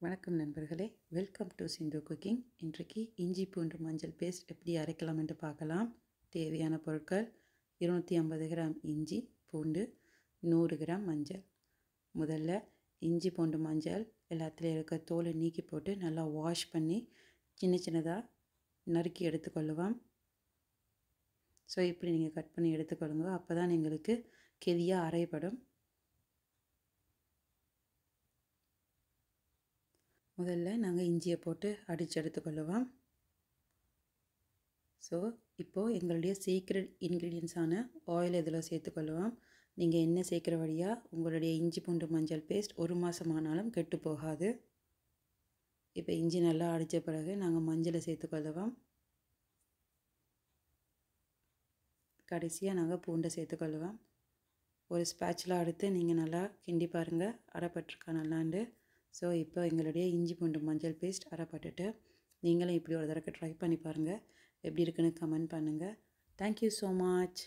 வணக்கம் நண்பர்களே, welcome to Sindhu cooking. இன்றைக்கு இஞ்சி பூண்டு மஞ்சள் பேஸ்ட் எப்படி அரைக்கலாம் என்று பார்க்கலாம். தேவையான பொருட்கள் 250 கிராம் இஞ்சி பூண்டு, 100 கிராம் மஞ்சள். முதல்ல இஞ்சி பூண்டு மஞ்சள் எல்லாத்துலேயும் இருக்க தோலை நீக்கி போட்டு நல்லா வாஷ் பண்ணி சின்ன சின்னதாக நறுக்கி எடுத்துக்கொள்ளுவோம். ஸோ இப்படி நீங்கள் கட் பண்ணி எடுத்துக்கொள்ளுங்க, அப்போ தான் எங்களுக்கு கெதியாக அரைப்படும். முதல்ல நாங்கள் இஞ்சியை போட்டு அடித்து எடுத்துக்கொள்ளுவோம். ஸோ இப்போது எங்களுடைய சீக்ரெட் இன்க்ரீடியன்ஸான ஆயில் இதில் சேர்த்துக்கொள்ளுவோம். நீங்கள் எண்ணெய் சேர்க்குற வழியாக உங்களுடைய இஞ்சி பூண்டு மஞ்சள் பேஸ்ட் 1 மாதம் ஆனாலும் கெட்டு போகாது. இப்போ இஞ்சி நல்லா அடித்த பிறகு நாங்கள் மஞ்சளை சேர்த்துக்கொள்ளுவோம். கடைசியாக நாங்கள் பூண்டை சேர்த்துக்கொள்ளுவோம். ஒரு ஸ்பேட்சில் எடுத்து நீங்கள் நல்லா கிண்டி பாருங்கள், அரைப்பட்டிருக்கா நல்லாண்டு. ஸோ இப்போ எங்களுடைய இஞ்சி பூண்டு மஞ்சள் பேஸ்ட் அரைப்பட்டுட்டு நீங்களும் இப்படி ஒரு தடவை ட்ரை பண்ணி பாருங்கள். எப்படி இருக்குன்னு கமெண்ட் பண்ணுங்கள். Thank you so much.